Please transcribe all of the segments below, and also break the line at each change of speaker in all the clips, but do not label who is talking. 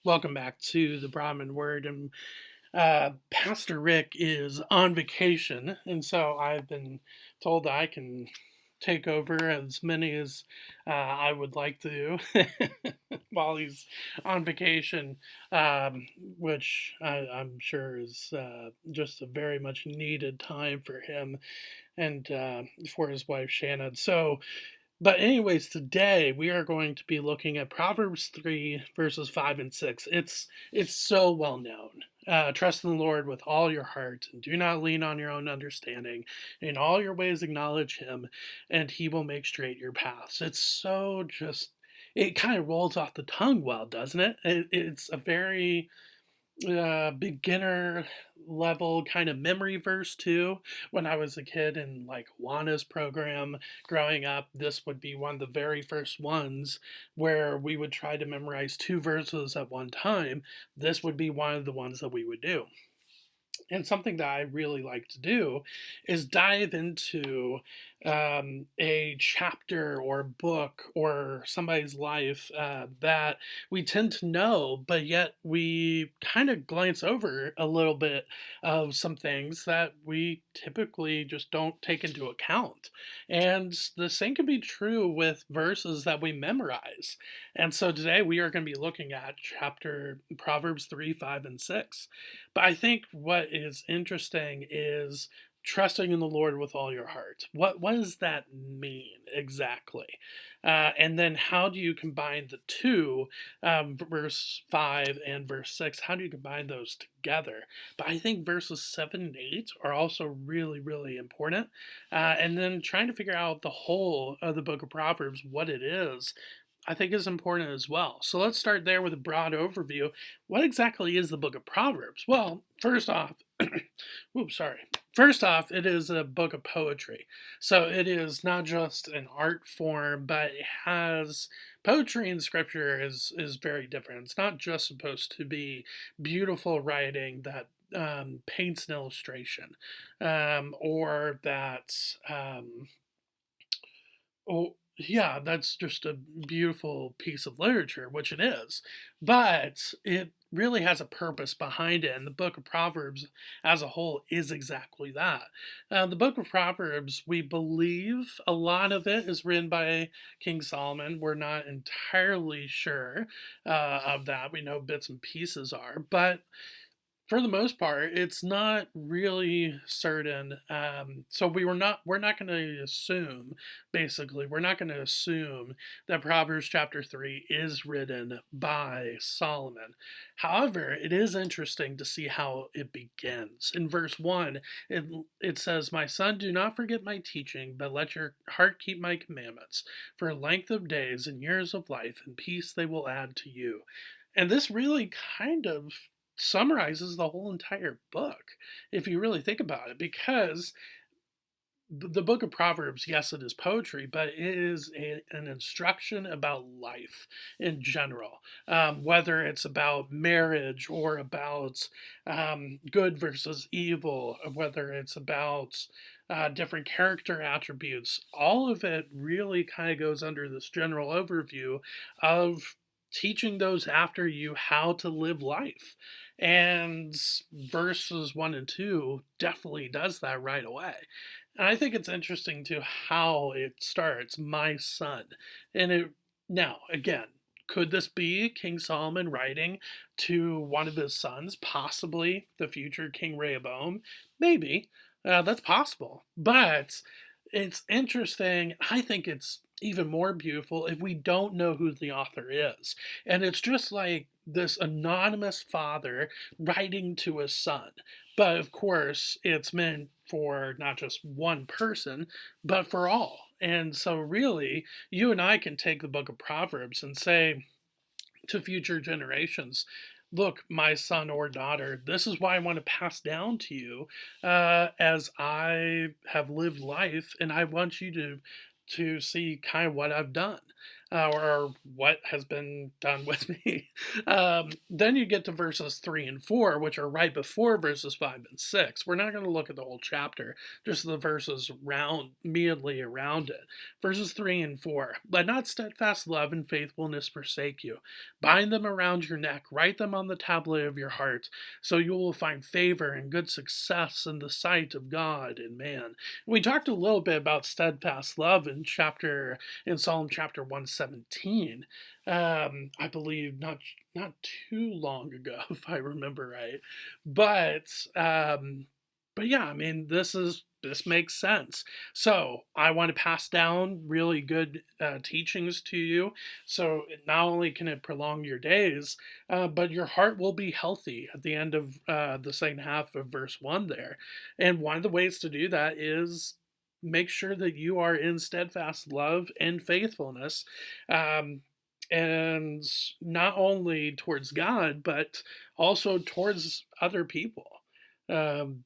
Welcome back to the Broadman Word. And Pastor Rick is on vacation, and so I've been told I can take over as many as I would like to while he's on vacation, which I'm sure is just a very much needed time for him and for his wife Shannon. But anyways, today we are going to be looking at Proverbs 3 verses 5 and 6. It's so well known. Trust in the Lord with all your heart, and do not lean on your own understanding. In all your ways acknowledge him, and he will make straight your paths. It's so just it kind of rolls off the tongue well, doesn't it? It's a very beginner level kind of memory verse too. When I was a kid in like Juana's program growing up, this would be one of the very first ones where we would try to memorize two verses at one time. This would be one of the ones that we would do. And something that I really like to do is dive into a chapter or book or somebody's life that we tend to know, but yet we kind of glance over a little bit of some things that we typically just don't take into account. And the same can be true with verses that we memorize. And so today we are going to be looking at chapter Proverbs 3, 5, and 6. But I think what is interesting is trusting in the Lord with all your heart. What does that mean exactly? And then how do you combine the two, verse 5 and verse 6? How do you combine those together? But I think verses 7 and 8 are also really, really important. And then trying to figure out the whole of the book of Proverbs, what it is, I think is important as well. So let's start there with a broad overview. What exactly is the book of Proverbs? Well, first off, oops, sorry. First off, it is a book of poetry. So it is not just an art form, but it has poetry in scripture is very different. It's not just supposed to be beautiful writing that paints an illustration, or that oh, yeah, that's just a beautiful piece of literature, which it is. But it really has a purpose behind it, and the book of Proverbs as a whole is exactly that. The book of Proverbs, we believe a lot of it is written by King Solomon. We're not entirely sure of that. We know bits and pieces are, but for the most part, it's not really certain. So we're not going to assume, basically, we're not going to assume that Proverbs chapter 3 is written by Solomon. However, it is interesting to see how it begins. In verse 1, it says, "My son, do not forget my teaching, but let your heart keep my commandments. For length of days and years of life and peace they will add to you." And this really kind of summarizes the whole entire book, if you really think about it, because the book of Proverbs, yes, it is poetry, but it is an instruction about life in general. Whether it's about marriage or about good versus evil, or whether it's about different character attributes, all of it really kind of goes under this general overview of teaching those after you how to live life. And verses 1 and 2 definitely does that right away. And I think it's interesting to how it starts, "My son." And it now, again, could this be King Solomon writing to one of his sons, possibly the future King Rehoboam? Maybe. That's possible. But it's interesting. I think it's even more beautiful if we don't know who the author is. And it's just like this anonymous father writing to his son. But of course, it's meant for not just one person, but for all. And so, really, you and I can take the book of Proverbs and say to future generations, "Look, my son or daughter, this is why I want to pass down to you as I have lived life, and I want you to see kind of what I've done." or what has been done with me. Then you get to verses 3 and 4, which are right before verses 5 and 6. We're not going to look at the whole chapter, just the verses immediately around it. Verses 3 and 4. Let not steadfast love and faithfulness forsake you. Bind them around your neck, write them on the tablet of your heart, so you will find favor and good success in the sight of God and man. We talked a little bit about steadfast love in Psalm chapter 117. I believe not too long ago, if I remember right. But but yeah, I mean, this makes sense. So I want to pass down really good teachings to you. So not only can it prolong your days, but your heart will be healthy at the end of the second half of verse 1 there. And one of the ways to do that is make sure that you are in steadfast love and faithfulness. And not only towards God, but also towards other people.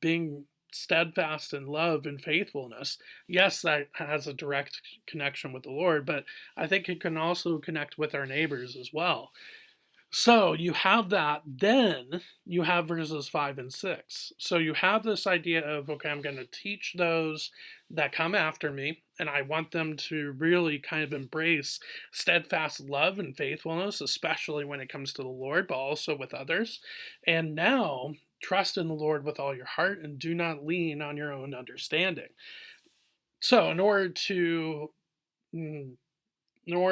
Being steadfast in love and faithfulness, yes, that has a direct connection with the Lord, but I think it can also connect with our neighbors as well. So you have that, then you have verses 5 and 6. So you have this idea of, okay, I'm going to teach those that come after me, and I want them to really kind of embrace steadfast love and faithfulness, especially when it comes to the Lord, but also with others. And now, trust in the Lord with all your heart and do not lean on your own understanding. So, in order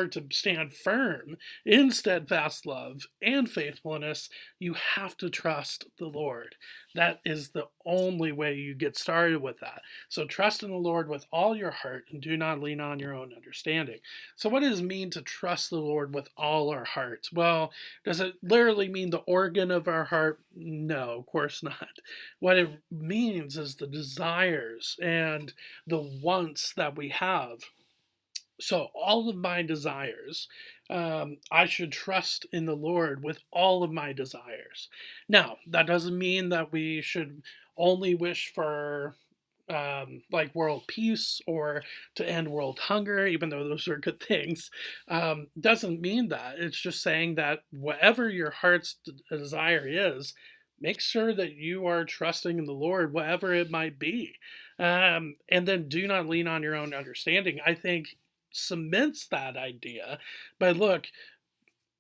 to stand firm in steadfast love and faithfulness, you have to trust the Lord. That is the only way you get started with that. So trust in the Lord with all your heart and do not lean on your own understanding. So what does it mean to trust the Lord with all our hearts? Well, does it literally mean the organ of our heart? No, of course not. What it means is the desires and the wants that we have. So, all of my desires, I should trust in the Lord with all of my desires. Now, that doesn't mean that we should only wish for like world peace or to end world hunger, even though those are good things. Doesn't mean that. It's just saying that whatever your heart's desire is, make sure that you are trusting in the Lord, whatever it might be. And then do not lean on your own understanding. I think cements that idea. But look,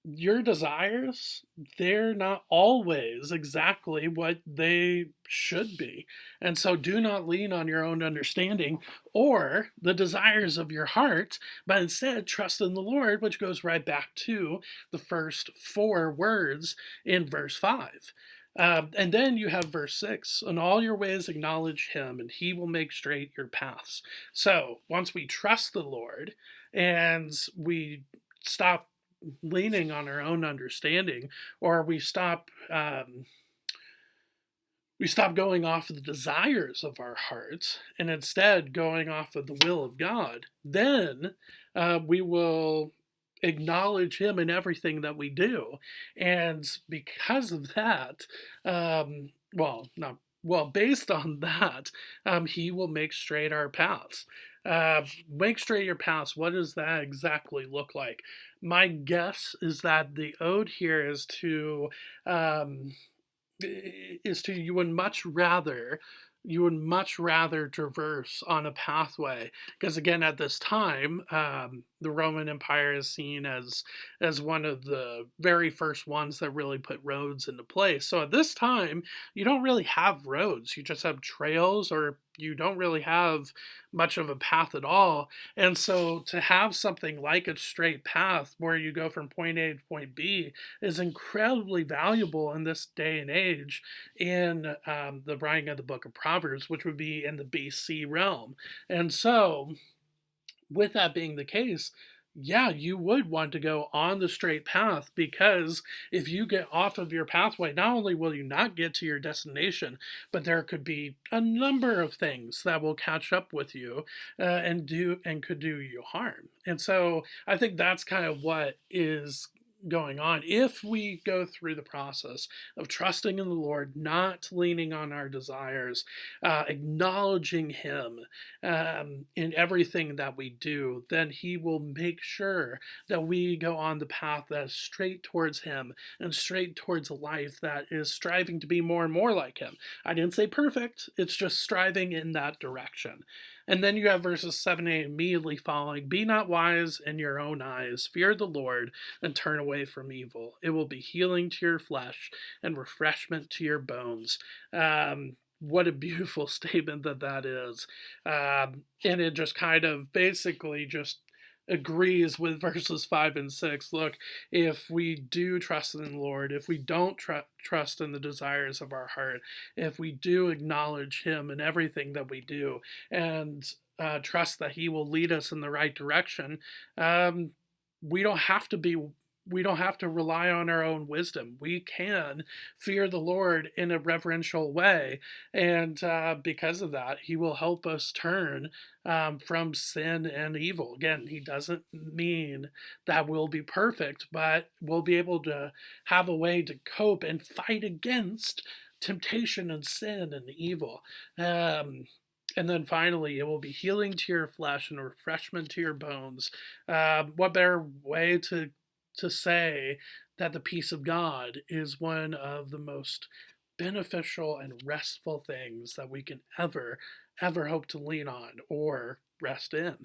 your desires, they're not always exactly what they should be. And so do not lean on your own understanding or the desires of your heart, but instead trust in the Lord, which goes right back to the first four words in verse 5. And then you have verse 6, in all your ways acknowledge him, and he will make straight your paths. So once we trust the Lord and we stop leaning on our own understanding, or we stop going off of the desires of our hearts and instead going off of the will of God, then we will acknowledge him in everything that we do. And because of that, based on that, he will make straight our paths. Make straight your paths. What does that exactly look like? My guess is that the ode here you would much rather traverse on a pathway, because again, at this time, the Roman Empire is seen as one of the very first ones that really put roads into place. So at this time, you don't really have roads, you just have trails, or you don't really have much of a path at all. And so to have something like a straight path where you go from point A to point B is incredibly valuable in this day and age in the writing of the book of Proverbs, which would be in the BC realm. And so, with that being the case, yeah, you would want to go on the straight path, because if you get off of your pathway, not only will you not get to your destination, but there could be a number of things that will catch up with you and could do you harm. And so I think that's kind of what is going on, if we go through the process of trusting in the Lord, not leaning on our desires, acknowledging Him in everything that we do, then He will make sure that we go on the path that is straight towards Him and straight towards a life that is striving to be more and more like Him. I didn't say perfect, it's just striving in that direction. And then you have verses 7 and 8 immediately following. Be not wise in your own eyes. Fear the Lord and turn away from evil. It will be healing to your flesh and refreshment to your bones. What a beautiful statement that is. And it just kind of basically just agrees with verses 5 and 6. Look, if we do trust in the Lord, if we don't trust in the desires of our heart, if we do acknowledge Him in everything that we do, and trust that He will lead us in the right direction, we don't have to be. We don't have to rely on our own wisdom. We can fear the Lord in a reverential way, and because of that, He will help us turn from sin and evil. Again, He doesn't mean that we'll be perfect, but we'll be able to have a way to cope and fight against temptation and sin and evil. And then finally, it will be healing to your flesh and refreshment to your bones. What better way to say that the peace of God is one of the most beneficial and restful things that we can ever hope to lean on or rest in.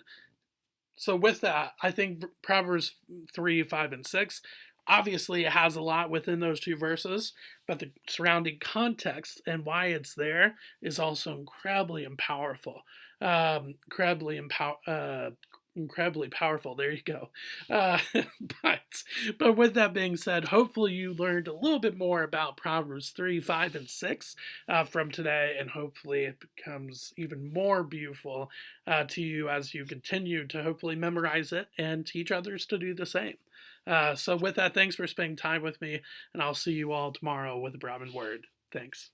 So with that, I think Proverbs 3, 5, and 6, obviously it has a lot within those two verses, but the surrounding context and why it's there is also incredibly powerful. Incredibly powerful. There you go. Uh, but but with that being said, hopefully you learned a little bit more about Proverbs 3, 5, and 6 from today, and hopefully it becomes even more beautiful to you as you continue to hopefully memorize it and teach others to do the same. So with that, thanks for spending time with me, and I'll see you all tomorrow with a Broadman Word. Thanks.